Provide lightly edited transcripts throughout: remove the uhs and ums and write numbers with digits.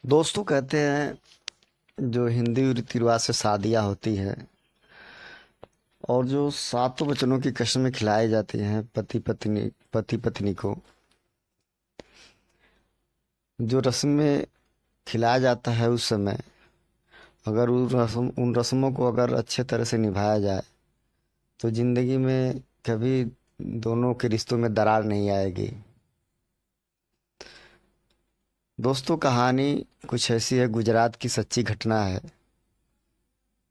दोस्तों कहते हैं जो हिंदी रीति रिवाज से शादियाँ होती है और जो सातों वचनों की कस्में खिलाई जाती हैं पति पत्नी को, जो रस्में खिलाया जाता है उस समय, अगर उन रस्मों को अगर अच्छे तरह से निभाया जाए तो जिंदगी में कभी दोनों के रिश्तों में दरार नहीं आएगी। दोस्तों कहानी कुछ ऐसी है, गुजरात की सच्ची घटना है।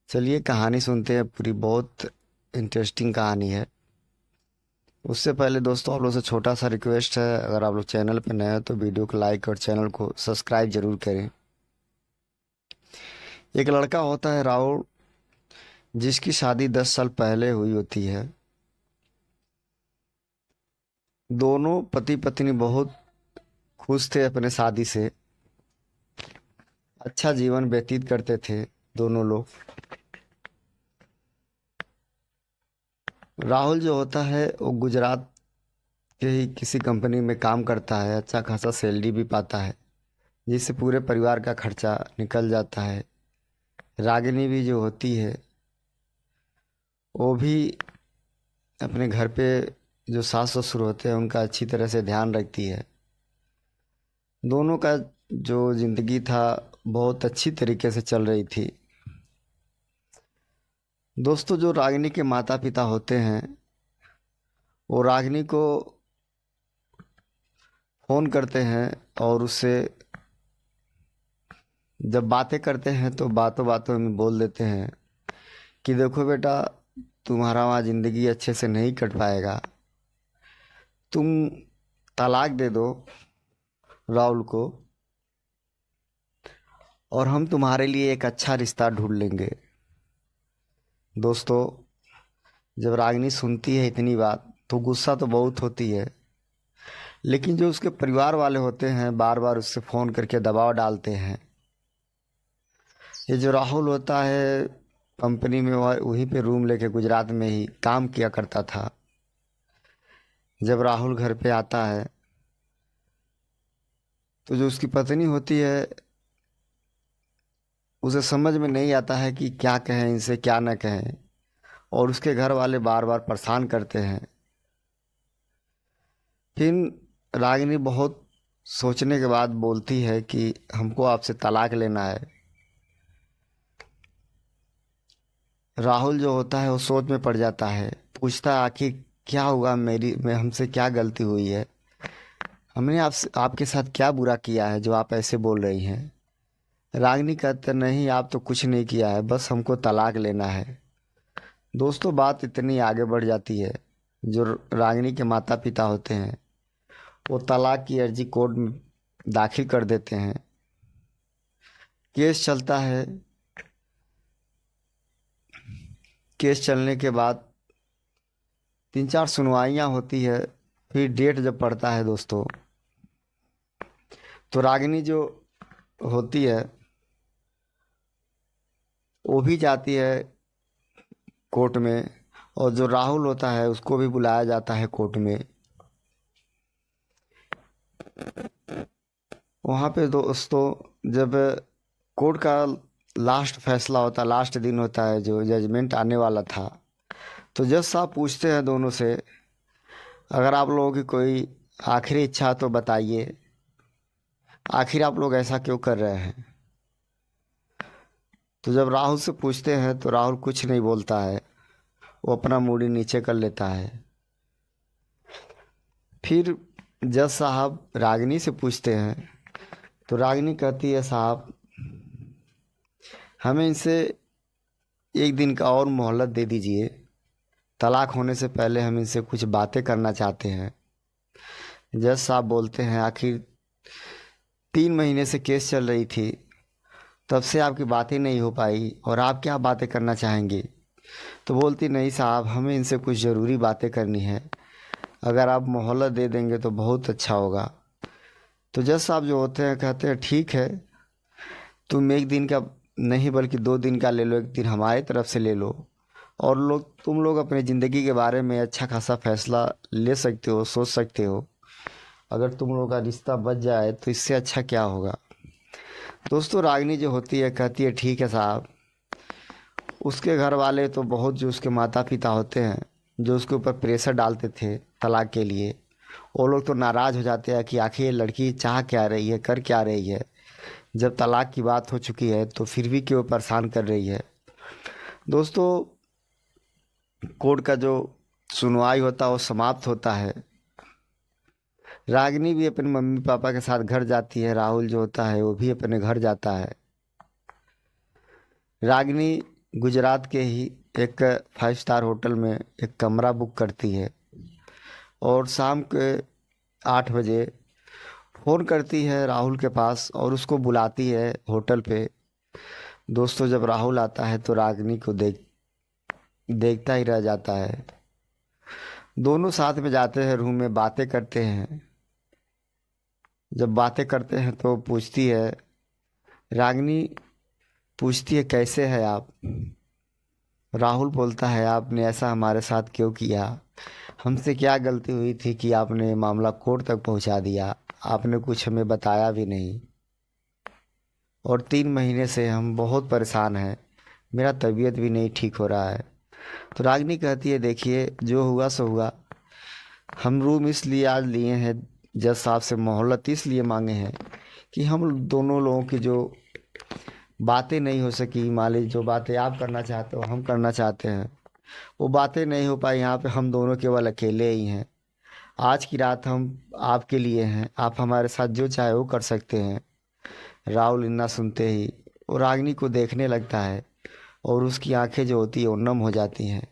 चलिए कहानी सुनते हैं पूरी, बहुत इंटरेस्टिंग कहानी है। उससे पहले दोस्तों आप लोग से छोटा सा रिक्वेस्ट है, अगर आप लोग चैनल पर नए हैं तो वीडियो को लाइक और चैनल को सब्सक्राइब जरूर करें। एक लड़का होता है राहुल, जिसकी शादी 10 साल पहले हुई होती है। दोनों पति पत्नी बहुत खुश थे अपने शादी से, अच्छा जीवन व्यतीत करते थे दोनों लोग। राहुल जो होता है वो गुजरात के ही किसी कंपनी में काम करता है, अच्छा खासा सैलरी भी पाता है, जिससे पूरे परिवार का खर्चा निकल जाता है। रागिनी भी जो होती है वो भी अपने घर पे जो सास ससुर होते हैं उनका अच्छी तरह से ध्यान रखती है। दोनों का जो जिंदगी था बहुत अच्छी तरीके से चल रही थी। दोस्तों जो रागिनी के माता पिता होते हैं वो रागिनी को फ़ोन करते हैं और उससे जब बातें करते हैं तो बातों बातों में बोल देते हैं कि देखो बेटा, तुम्हारा वहाँ ज़िंदगी अच्छे से नहीं कट पाएगा, तुम तलाक दे दो राहुल को और हम तुम्हारे लिए एक अच्छा रिश्ता ढूंढ लेंगे। दोस्तों जब रागिनी सुनती है इतनी बात तो गुस्सा तो बहुत होती है, लेकिन जो उसके परिवार वाले होते हैं बार बार उससे फ़ोन करके दबाव डालते हैं। ये जो राहुल होता है कंपनी में वहीं पे रूम लेके गुजरात में ही काम किया करता था। जब राहुल घर पे आता है तो जो उसकी पत्नी होती है उसे समझ में नहीं आता है कि क्या कहें इनसे क्या न कहें, और उसके घर वाले बार बार परेशान करते हैं। फिर रागिनी बहुत सोचने के बाद बोलती है कि हमको आपसे तलाक लेना है। राहुल जो होता है वो सोच में पड़ जाता है, पूछता है आखिर क्या हुआ, मेरी में हमसे क्या गलती हुई है, हमने आपसे आपके साथ क्या बुरा किया है जो आप ऐसे बोल रही हैं। रागिनी कहते नहीं, आप तो कुछ नहीं किया है, बस हमको तलाक लेना है। दोस्तों बात इतनी आगे बढ़ जाती है, जो रागिनी के माता पिता होते हैं वो तलाक की अर्जी कोर्ट में दाखिल कर देते हैं। केस चलता है। केस चलने के बाद 3-4 सुनवाइयाँ होती है। फिर डेट जब पड़ता है दोस्तों तो रागिनी जो होती है वो भी जाती है कोर्ट में, और जो राहुल होता है उसको भी बुलाया जाता है कोर्ट में। वहाँ पे दोस्तों जब कोर्ट का लास्ट फैसला होता है, लास्ट दिन होता है, जो जजमेंट आने वाला था, तो जज साहब पूछते हैं दोनों से, अगर आप लोगों की कोई आखिरी इच्छा तो बताइए, आखिर आप लोग ऐसा क्यों कर रहे हैं। तो जब राहुल से पूछते हैं तो राहुल कुछ नहीं बोलता है, वो अपना मूडी नीचे कर लेता है। फिर जज साहब रागिनी से पूछते हैं तो रागिनी कहती है, साहब हमें इनसे एक दिन का और मोहलत दे दीजिए, तलाक होने से पहले हम इनसे कुछ बातें करना चाहते हैं। जज साहब बोलते हैं, आखिर 3 महीने से केस चल रही थी, तब से आपकी बातें नहीं हो पाई और आप क्या बातें करना चाहेंगे। तो बोलती, नहीं साहब, हमें इनसे कुछ ज़रूरी बातें करनी है, अगर आप मोहलत दे देंगे तो बहुत अच्छा होगा। तो जज साहब जो होते हैं कहते हैं, ठीक है, तुम एक दिन का नहीं बल्कि 2 दिन का ले लो, एक दिन हमारी तरफ से ले लो, और तुम लोग अपनी ज़िंदगी के बारे में अच्छा खासा फैसला ले सकते हो, सोच सकते हो। अगर तुम लोग का रिश्ता बच जाए तो इससे अच्छा क्या होगा। दोस्तों रागिनी जो होती है कहती है ठीक है साहब। उसके घर वाले तो बहुत, जो उसके माता पिता होते हैं जो उसके ऊपर प्रेशर डालते थे तलाक के लिए, वो लोग तो नाराज़ हो जाते हैं कि आखिर ये लड़की चाह क्या रही है, कर क्या रही है। जब तलाक की बात हो चुकी है तो फिर भी क्यों परेशान कर रही है। दोस्तों कोर्ट का जो सुनवाई होता है वो समाप्त होता है। रागिनी भी अपने मम्मी पापा के साथ घर जाती है, राहुल जो होता है वो भी अपने घर जाता है। रागिनी गुजरात के ही एक 5 स्टार होटल में एक कमरा बुक करती है और शाम के 8 बजे फ़ोन करती है राहुल के पास और उसको बुलाती है होटल पे। दोस्तों जब राहुल आता है तो रागिनी को देखता ही रह जाता है। दोनों साथ में जाते हैं, रूम में बातें करते हैं। जब बातें करते हैं तो पूछती है, रागिनी पूछती है कैसे है आप। राहुल बोलता है आपने ऐसा हमारे साथ क्यों किया, हमसे क्या गलती हुई थी कि आपने मामला कोर्ट तक पहुंचा दिया, आपने कुछ हमें बताया भी नहीं। और 3 महीने से हम बहुत परेशान हैं, मेरा तबीयत भी नहीं ठीक हो रहा है। तो रागिनी कहती है देखिए जो हुआ सो हुआ। हम रूम इसलिए आज लिए हैं, जज साहब से मोहलत इसलिए मांगे हैं कि हम दोनों लोगों की जो बातें नहीं हो सकी, मान लीजिए जो बातें आप करना चाहते हो हम करना चाहते हैं, वो बातें नहीं हो पाई। यहाँ पे हम दोनों केवल अकेले ही हैं। आज की रात हम आपके लिए हैं, आप हमारे साथ जो चाहे वो कर सकते हैं। राहुल इन्ना सुनते ही वो रागिनी को देखने लगता है और उसकी आंखें जो होती है वो नम हो जाती हैं।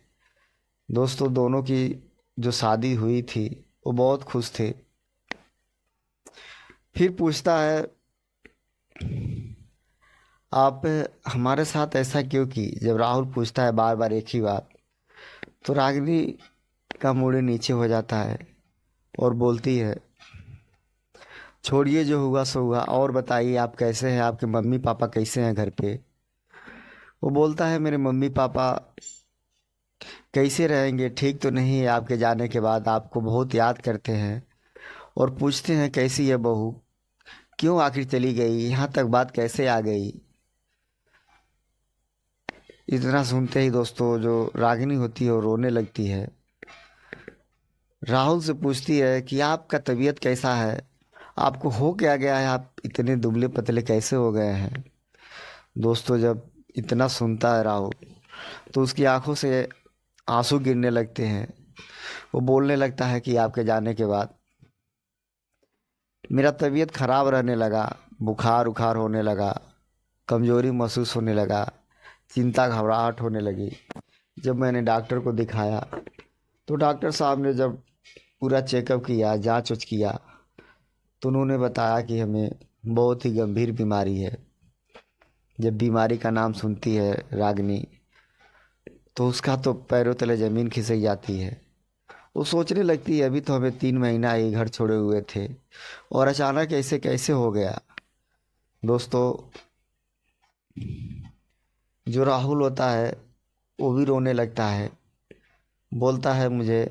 दोस्तों दोनों की जो शादी हुई थी वो बहुत खुश थे। फिर पूछता है आप हमारे साथ ऐसा क्यों की। जब राहुल पूछता है बार बार एक ही बात, तो रागिनी का मुड़े नीचे हो जाता है और बोलती है छोड़िए जो हुआ सो हुआ, और बताइए आप कैसे हैं, आपके मम्मी पापा कैसे हैं घर पे। वो बोलता है मेरे मम्मी पापा कैसे रहेंगे, ठीक तो नहीं है, आपके जाने के बाद आपको बहुत याद करते हैं और पूछते हैं कैसी है बहू, क्यों आखिर चली गई, यहाँ तक बात कैसे आ गई। इतना सुनते ही दोस्तों जो रागिनी होती है वो रोने लगती है। राहुल से पूछती है कि आपका तबीयत कैसा है, आपको हो क्या गया है, आप इतने दुबले पतले कैसे हो गए हैं। दोस्तों जब इतना सुनता है राहुल तो उसकी आंखों से आंसू गिरने लगते हैं। वो बोलने लगता है कि आपके जाने के बाद मेरा तबीयत खराब रहने लगा, बुखार उखार होने लगा, कमजोरी महसूस होने लगा, चिंता घबराहट होने लगी। जब मैंने डॉक्टर को दिखाया तो डॉक्टर साहब ने जब पूरा चेकअप किया, जांच उच किया, तो उन्होंने बताया कि हमें बहुत ही गंभीर बीमारी है। जब बीमारी का नाम सुनती है रागिनी तो उसका तो पैरों तले ज़मीन खिसक जाती है। वो सोचने लगती है अभी तो हमें 3 महीना ही घर छोड़े हुए थे और अचानक ऐसे कैसे हो गया। दोस्तों जो राहुल होता है वो भी रोने लगता है, बोलता है मुझे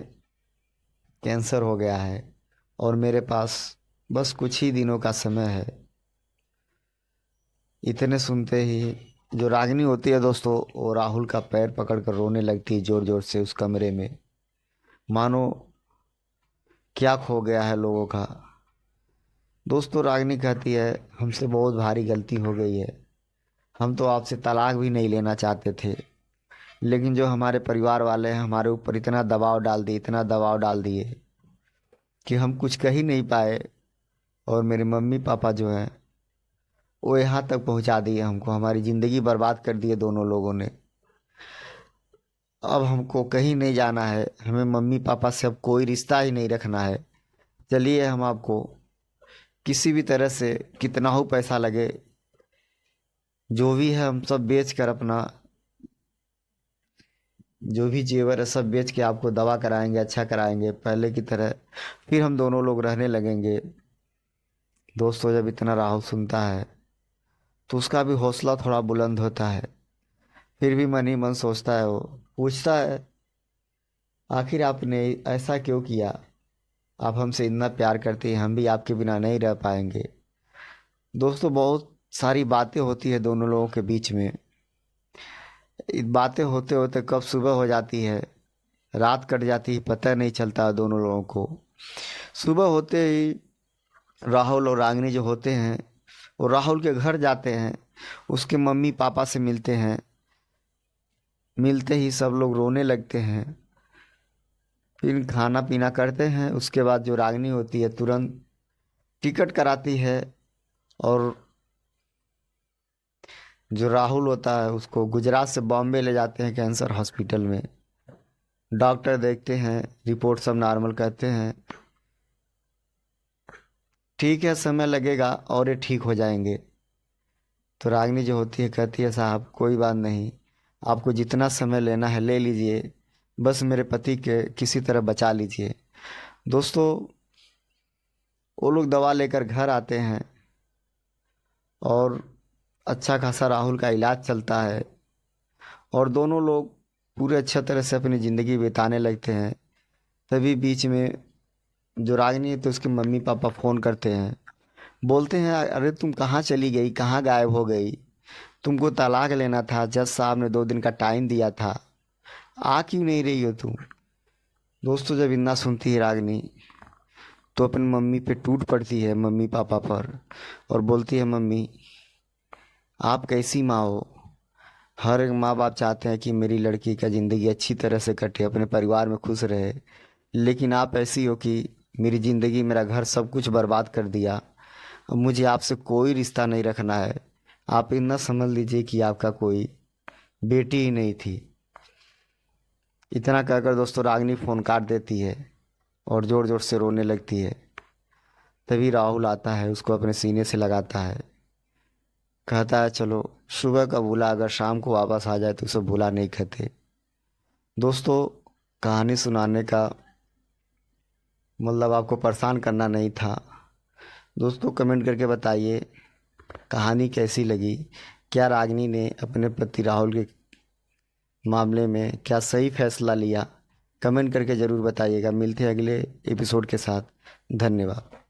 कैंसर हो गया है और मेरे पास बस कुछ ही दिनों का समय है। इतने सुनते ही जो रागिनी होती है दोस्तों वो राहुल का पैर पकड़कर रोने लगती है ज़ोर ज़ोर से उस कमरे में, मानो क्या खो गया है लोगों का। दोस्तों रागिनी कहती है हमसे बहुत भारी गलती हो गई है, हम तो आपसे तलाक भी नहीं लेना चाहते थे, लेकिन जो हमारे परिवार वाले हैं हमारे ऊपर इतना दबाव डाल दिए, इतना दबाव डाल दिए कि हम कुछ कह ही नहीं पाए। और मेरे मम्मी पापा जो हैं वो यहाँ तक पहुँचा दिए हमको, हमारी ज़िंदगी बर्बाद कर दिए दोनों लोगों ने। अब हमको कहीं नहीं जाना है, हमें मम्मी पापा से अब कोई रिश्ता ही नहीं रखना है। चलिए हम आपको किसी भी तरह से कितना हो पैसा लगे, जो भी है हम सब बेच कर अपना जो भी जेवर है सब बेच के आपको दवा कराएंगे, अच्छा कराएंगे पहले की तरह, फिर हम दोनों लोग रहने लगेंगे। दोस्तों जब इतना राहुल सुनता है तो उसका भी हौसला थोड़ा बुलंद होता है। फिर भी मन ही मन सोचता है, वो पूछता है आखिर आपने ऐसा क्यों किया, आप हमसे इतना प्यार करते हैं, हम भी आपके बिना नहीं रह पाएंगे। दोस्तों बहुत सारी बातें होती है दोनों लोगों के बीच में। बातें होते होते कब सुबह हो जाती है, रात कट जाती है, पता नहीं चलता दोनों लोगों को। सुबह होते ही राहुल और रागिनी जो होते हैं वो राहुल के घर जाते हैं, उसके मम्मी पापा से मिलते हैं। मिलते ही सब लोग रोने लगते हैं। फिर खाना पीना करते हैं। उसके बाद जो रागिनी होती है तुरंत टिकट कराती है, और जो राहुल होता है उसको गुजरात से बॉम्बे ले जाते हैं कैंसर हॉस्पिटल में। डॉक्टर देखते हैं, रिपोर्ट सब नॉर्मल कहते हैं, ठीक है समय लगेगा और ये ठीक हो जाएंगे। तो रागिनी जो होती है कहती है साहब कोई बात नहीं, आपको जितना समय लेना है ले लीजिए, बस मेरे पति के किसी तरह बचा लीजिए। दोस्तों वो लोग दवा लेकर घर आते हैं और अच्छा खासा राहुल का इलाज चलता है, और दोनों लोग पूरे अच्छे तरह से अपनी ज़िंदगी बिताने लगते हैं। तभी बीच में जो रागिनी है तो उसके मम्मी पापा फ़ोन करते हैं, बोलते हैं अरे तुम कहाँ चली गई, कहाँ गायब हो गई, तुमको तलाक लेना था, जज साहब ने 2 दिन का टाइम दिया था, आ क्यों नहीं रही हो तुम। दोस्तों जब इतना सुनती है रागिनी तो अपनी मम्मी पे टूट पड़ती है, मम्मी पापा पर, और बोलती है मम्मी आप कैसी माँ हो। हर एक माँ बाप चाहते हैं कि मेरी लड़की का ज़िंदगी अच्छी तरह से कटे, अपने परिवार में खुश रहे, लेकिन आप ऐसी हो कि मेरी ज़िंदगी मेरा घर सब कुछ बर्बाद कर दिया। अब मुझे आपसे कोई रिश्ता नहीं रखना है, आप इतना समझ लीजिए कि आपका कोई बेटी ही नहीं थी। इतना कहकर दोस्तों रागिनी फ़ोन काट देती है और ज़ोर ज़ोर से रोने लगती है। तभी राहुल आता है, उसको अपने सीने से लगाता है, कहता है चलो सुबह का भूला अगर शाम को वापस आ जाए तो उसे भूला नहीं कहते। दोस्तों कहानी सुनाने का मतलब आपको परेशान करना नहीं था। दोस्तों कमेंट करके बताइए कहानी कैसी लगी, क्या रागिनी ने अपने पति राहुल के मामले में क्या सही फैसला लिया। कमेंट करके ज़रूर बताइएगा। मिलते हैं अगले एपिसोड के साथ। धन्यवाद।